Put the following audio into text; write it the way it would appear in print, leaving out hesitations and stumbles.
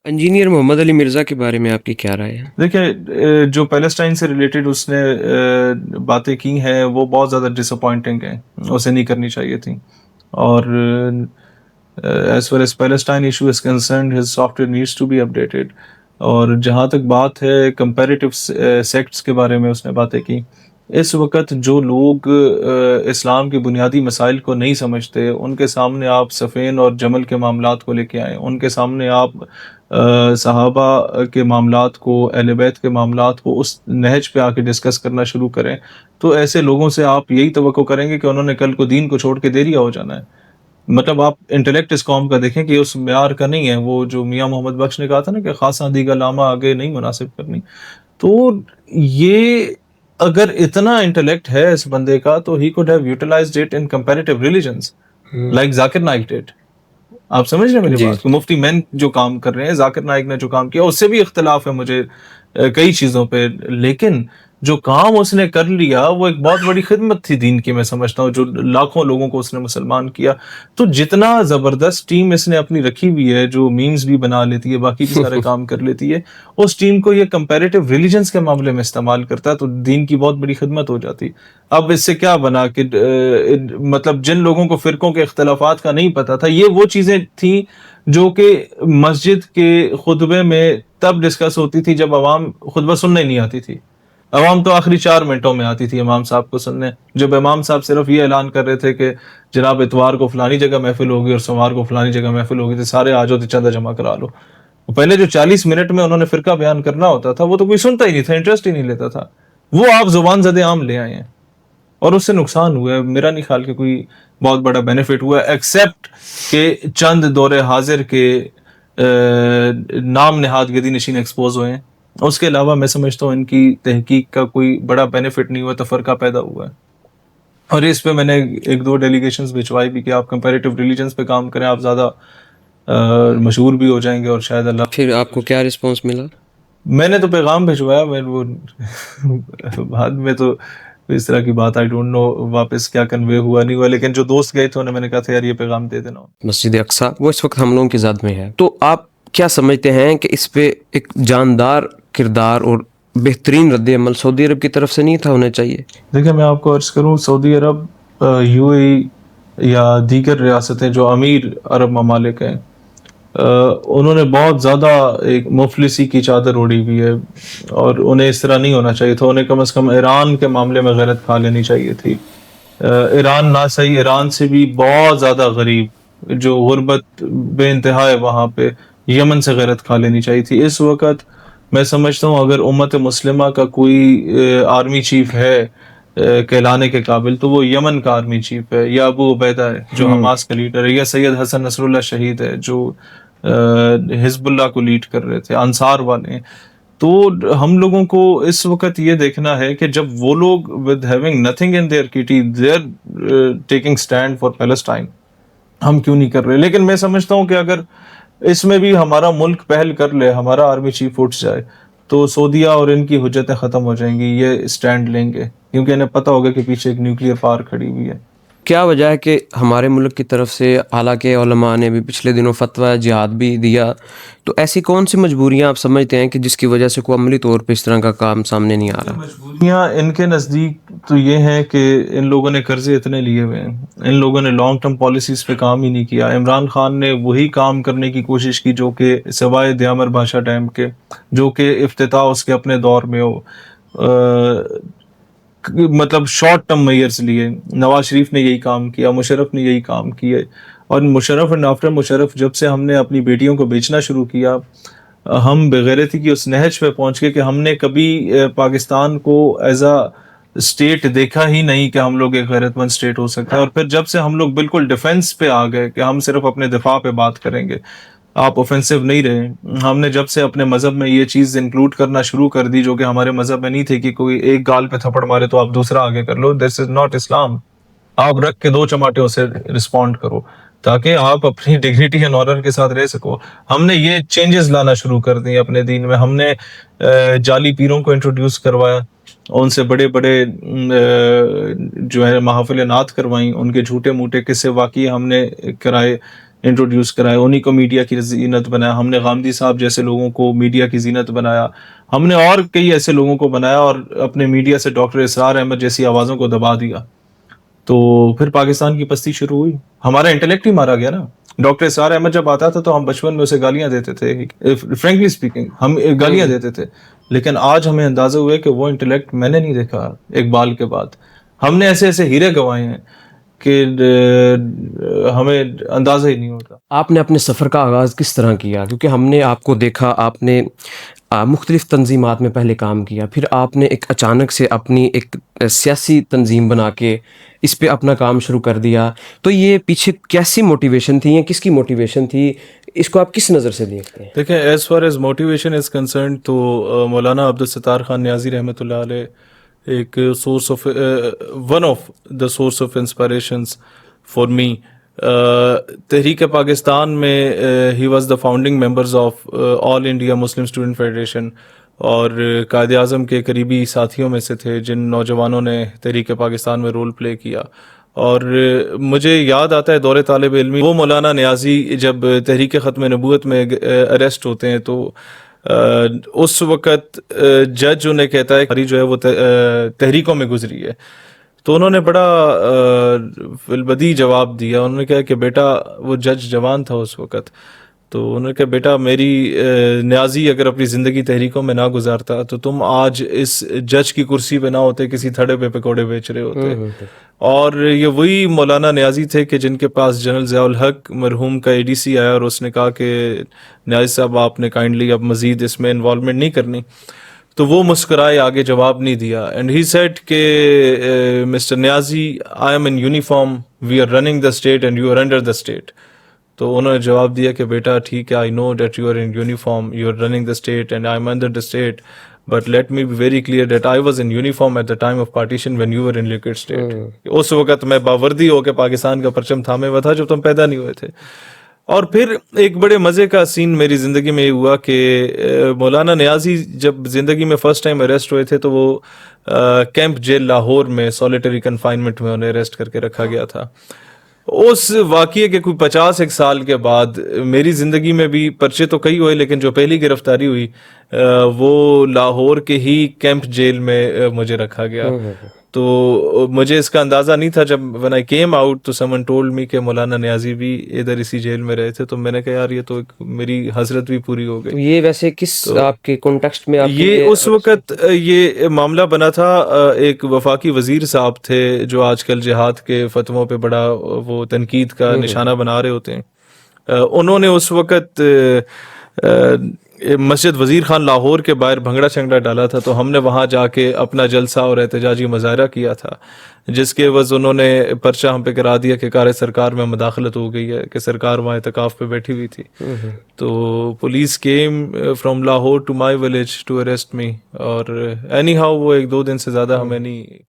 Engineer محمد علی مرزا کے بارے میں آپ کی کیا رائے ہے؟ دیکھیں جو پیلسٹائن سے ریلیٹڈ اس نے باتیں کی ہیں وہ بہت زیادہ ڈس اپوائنٹنگ ہیں، اسے نہیں کرنی چاہیے تھیں. اور as far as Palestine issue is concerned his software needs to be updated. اور جہاں تک بات ہے کمپیریٹیو سیکٹس کے بارے میں اس نے باتیں کی. اس وقت جو لوگ اسلام کے بنیادی مسائل کو نہیں سمجھتے ان کے سامنے آپ صفین اور جمل کے معاملات کو لے کے آئیں، ان کے سامنے آپ صحابہ کے معاملات کو، اہل بیت کے معاملات کو اس نہج پہ آ کے ڈسکس کرنا شروع کریں، تو ایسے لوگوں سے آپ یہی توقع کریں گے کہ انہوں نے کل کو دین کو چھوڑ کے دیریا ہو جانا ہے. مطلب آپ انٹلیکٹ اس قوم کا دیکھیں کہ اس معیار کا نہیں ہے. وہ جو میاں محمد بخش نے کہا تھا نا کہ خاصا دیگا لاما آگے نہیں مناسب کرنی، تو یہ اگر اتنا انٹلیکٹ ہے اس بندے کا تو ہی could have utilized it in comparative religions like Zakir Naik did. آپ سمجھ رہے ہیں میری جی بات کو؟ مفتی مین جو کام کر رہے ہیں، ذاکر نائک نے جو کام کیا اس سے بھی اختلاف ہے مجھے کئی چیزوں پہ، لیکن جو کام اس نے کر لیا وہ ایک بہت بڑی خدمت تھی دین کی. میں سمجھتا ہوں جو لاکھوں لوگوں کو اس نے مسلمان کیا. تو جتنا زبردست ٹیم اس نے اپنی رکھی ہوئی ہے، جو میمز بھی بنا لیتی ہے، باقی بھی سارے کام کر لیتی ہے، اس ٹیم کو یہ کمپیریٹیو ریلیجنز کے معاملے میں استعمال کرتا ہے تو دین کی بہت بڑی خدمت ہو جاتی. اب اس سے کیا بنا کہ مطلب جن لوگوں کو فرقوں کے اختلافات کا نہیں پتا تھا، یہ وہ چیزیں تھیں جو کہ مسجد کے خطبے میں تب ڈسکس ہوتی تھی جب عوام خطبہ سننے نہیں آتی تھی. عوام تو آخری 4 منٹوں میں آتی تھی امام صاحب کو سننے، جب امام صاحب صرف یہ اعلان کر رہے تھے کہ جناب اتوار کو فلانی جگہ محفل ہوگی اور سوموار کو فلانی جگہ محفل ہوگی، تو سارے آ جاؤ تو چندہ جمع کرا لو. پہلے جو 40 منٹ میں انہوں نے فرقہ بیان کرنا ہوتا تھا وہ تو کوئی سنتا ہی نہیں تھا، انٹرسٹ ہی نہیں لیتا تھا. وہ آپ زبان زد عام لے آئے ہیں اور اس سے نقصان ہوا ہے. میرا نہیں خیال کہ کوئی بہت بڑا بینیفٹ ہوا ہے ایکسیپٹ کہ چند دور حاضر کے نام نہاد گدی نشین ایکسپوز ہوئے ہیں. اس کے علاوہ میں سمجھتا ہوں ان کی تحقیق کا کوئی بڑا بینیفٹ نہیں ہوا، تفرقہ پیدا ہوا ہے. اور اس پہ میں نے 1-2 ڈیلیگیشنز بھجوائی بھی کہ آپ کمپیریٹیو ریلیجنز پہ کام کریں، آپ زیادہ مشہور بھی ہو جائیں گے اور شاید اللہ. پھر آپ کو کیا رسپانس ملا؟ میں نے تو پیغام بھجوایا، میں وہ بعد میں تو اس طرح کی بات آئی ڈونٹ نو واپس کیا کنوے ہوا نہیں ہوا، لیکن جو دوست گئے تھے انہیں میں نے کہا تھا یار یہ پیغام دے دینا. مسجد اقصیٰ وہ اس وقت ہم لوگوں کی زد میں ہے، تو آپ کیا سمجھتے ہیں کہ اس پہ ایک جاندار کردار اور بہترین رد عمل سعودی عرب کی طرف سے نہیں تھا ہونا چاہیے؟ دیکھیں میں آپ کو عرض کروں، سعودی عرب، یو اے ای یا دیگر ریاستیں جو امیر عرب ممالک ہیں، انہوں نے بہت زیادہ ایک مفلسی کی چادر اوڑھی ہوئی ہے اور انہیں اس طرح نہیں ہونا چاہیے تھا. انہیں کم از کم ایران کے معاملے میں غیرت کھا لینی چاہیے تھی. ایران نہ صحیح، ایران سے بھی بہت زیادہ غریب جو غربت بے انتہا ہے وہاں پہ، یمن سے غیرت کھا لینی چاہیے تھی. اس وقت میں سمجھتا ہوں اگر امت مسلمہ کا کوئی آرمی چیف ہے کہلانے کے قابل تو وہ یمن کا آرمی چیف ہے، یا ابو عبیدہ ہے جو حماس کا لیڈر ہے، یا سید حسن نصر اللہ شہید ہے جو حزب اللہ کو لیڈ کر رہے تھے، انصار والے. تو ہم لوگوں کو اس وقت یہ دیکھنا ہے کہ جب وہ لوگ with having nothing in their kitty they're taking stand for Palestine، ہم کیوں نہیں کر رہے؟ لیکن میں سمجھتا ہوں کہ اگر اس میں بھی ہمارا ملک پہل کر لے، ہمارا آرمی چیف اٹھ جائے، تو سعودیہ اور ان کی حجتیں ختم ہو جائیں گی. یہ اسٹینڈ لیں گے کیونکہ انہیں پتہ ہوگا کہ پیچھے ایک نیوکلیئر پاور کھڑی ہوئی ہے. کیا وجہ ہے کہ ہمارے ملک کی طرف سے حالانکہ علماء نے بھی پچھلے دنوں فتویٰ جہاد بھی دیا، تو ایسی کون سی مجبوریاں آپ سمجھتے ہیں کہ جس کی وجہ سے کوئی عملی طور پہ اس طرح کا کام سامنے نہیں آ رہا؟ مجبوریاں ان کے نزدیک تو یہ ہیں کہ ان لوگوں نے قرضے اتنے لیے ہوئے ہیں، ان لوگوں نے لانگ ٹرم پالیسیز پہ کام ہی نہیں کیا. عمران خان نے وہی کام کرنے کی کوشش کی جو کہ سوائے دیامر بادشاہ ڈیم کے، جو کہ افتتاح اس کے اپنے دور میں ہو، مطلب شارٹ ٹرم میئرز لیے. نواز شریف نے یہی کام کیا، مشرف نے یہی کام کیا. اور مشرف اینڈ آفٹر مشرف جب سے ہم نے اپنی بیٹیوں کو بیچنا شروع کیا، ہم بغیرتی کی اس نہج پہ پہنچ گئے کہ ہم نے کبھی پاکستان کو ایز اے اسٹیٹ دیکھا ہی نہیں کہ ہم لوگ ایک غیرت مند اسٹیٹ ہو سکتا ہے. اور پھر جب سے ہم لوگ بالکل ڈیفنس پہ آ گئے کہ ہم صرف اپنے دفاع پہ بات کریں گے، آپ اوفینسو نہیں رہے، ہم نے جب سے اپنے مذہب میں یہ چیز انکلوڈ کرنا شروع کر دی جو کہ ہمارے مذہب میں نہیں تھی کہ کوئی ایک گال پہ تھپڑ مارے تو آپ دوسرا آگے کر لو. دس از ناٹ اسلام. آپ رکھ کے 2 چماٹے سے رسپونڈ کرو تاکہ آپ اپنی ڈگنیٹی اینڈ آنر کے ساتھ رہ سکو. ہم نے یہ چینجز لانا شروع کر دی اپنے دین میں. ہم نے جعلی پیروں کو انٹروڈیوس کروایا، ان سے بڑے بڑے جو ہے محافل نعت کروائیں، ان کے جھوٹے موٹے قصے واقعی ہم نے کرائے. انٹروڈیوس کرائے, انہی کو میڈیا کی زینت بنایا. ہم نے غامدی صاحب جیسے لوگوں کو میڈیا کی زینت بنایا, ہم نے اور کئی ایسے لوگوں کو بنایا, اور اپنے میڈیا سے ڈاکٹر اسرار احمد جیسی آوازوں کو دبا دیا. تو پھر پاکستان کی پستی شروع ہوئی, ہمارا انٹلیکٹ ہی مارا گیا نا. ڈاکٹر اسرار احمد جب آتا تھا تو ہم بچپن میں اسے گالیاں دیتے تھے, فرینکلی اسپیکنگ ہم گالیاں دیتے تھے, لیکن آج ہمیں اندازہ ہوا کہ وہ انٹلیکٹ میں نے نہیں دیکھا اقبال کے بعد. ہم نے ایسے ایسے ہیرے گنوائے ہیں کہ ہمیں اندازہ ہی نہیں ہوتا. آپ نے اپنے سفر کا آغاز کس طرح کیا؟ کیونکہ ہم نے آپ کو دیکھا, آپ نے مختلف تنظیمات میں پہلے کام کیا, پھر آپ نے ایک اچانک سے اپنی ایک سیاسی تنظیم بنا کے اس پہ اپنا کام شروع کر دیا. تو یہ پیچھے کیسی موٹیویشن تھی یا کس کی موٹیویشن تھی؟ اس کو آپ کس نظر سے دیکھتے ہیں؟ دیکھیں, as far as motivation is concerned تو مولانا عبدالستار خان نیازی رحمۃ اللہ علیہ ایک source of one of the source of inspirations for me. تحریک پاکستان میں he was the founding members of All India Muslim Student Federation, اور قائد اعظم کے قریبی ساتھیوں میں سے تھے جن نوجوانوں نے تحریک پاکستان میں رول پلے کیا. اور مجھے یاد آتا ہے دور طالب علمی, وہ مولانا نیازی جب تحریک ختم نبوت میں اریسٹ ہوتے ہیں تو اس وقت جج انہیں کہتا ہے کہ جو ہے وہ تحریکوں میں گزری ہے. تو انہوں نے بڑا فلبدی جواب دیا. انہوں نے کہا کہ بیٹا, وہ جج جوان تھا اس وقت, تو انہوں نے کہا بیٹا میری نیازی اگر اپنی زندگی تحریکوں میں نہ گزارتا تو تم آج اس جج کی کرسی پہ نہ ہوتے, کسی تھڑے پہ پکوڑے بیچ رہے ہوتے. اور یہ وہی مولانا نیازی تھے کہ جن کے پاس جنرل ضیاء الحق مرحوم کا ADC آیا اور اس نے کہا کہ نیازی صاحب آپ نے کائنڈلی اب مزید اس میں انوالومنٹ نہیں کرنی. تو وہ مسکرائے, آگے جواب نہیں دیا. اینڈ ہی سیڈ کہ mister Niazi, I am in uniform, we are running the state and you are under the state. تو انہوں نے جواب دیا کہ بیٹا ٹھیک ہے, I know that you are in uniform, you are running the state and I am under the state, but let me be very clear that I was in uniform at the time of partition when you are in liquid state. اس وقت میں باوردی ہو کے پاکستان کا پرچم تھامے ہوا تھا جب تم پیدا نہیں ہوئے تھے. اور پھر ایک بڑے مزے کا سین میری زندگی میں یہ ہوا کہ مولانا نیازی جب زندگی میں فرسٹ ٹائم اریسٹ ہوئے تھے تو وہ کیمپ جیل لاہور میں سولیٹری کنفائنمنٹ میں انہیں اریسٹ کر کے رکھا گیا تھا. اس واقعے کے کوئی 51 سال کے بعد میری زندگی میں بھی پرچے تو کئی ہوئے, لیکن جو پہلی گرفتاری ہوئی وہ لاہور کے ہی کیمپ جیل میں مجھے رکھا گیا. تو مجھے اس کا اندازہ نہیں تھا. جب when I came out تو someone told me کہ مولانا نیازی بھی ادھر اسی جیل میں رہے تھے. تو میں نے کہا یار یہ تو میری حسرت بھی پوری ہو گئی. یہ ویسے کس آپ کے کانٹیکسٹ میں یہ اس وقت یہ معاملہ بنا تھا, ایک وفاقی وزیر صاحب تھے جو آج کل جہاد کے فتووں پہ بڑا وہ تنقید کا نشانہ بنا رہے ہوتے ہیں. انہوں نے اس وقت مسجد وزیر خان لاہور کے باہر بھنگڑا چنگڑا ڈالا تھا. تو ہم نے وہاں جا کے اپنا جلسہ اور احتجاجی مظاہرہ کیا تھا, جس کے عوض انہوں نے پرچہ ہم پہ کرا دیا کہ کار سرکار میں مداخلت ہو گئی ہے, کہ سرکار وہاں اعتکاف پہ بیٹھی ہوئی تھی. تو police came from Lahore to my village to arrest me, اور اینی ہاؤ وہ 1-2 دن سے زیادہ ہمیں نہیں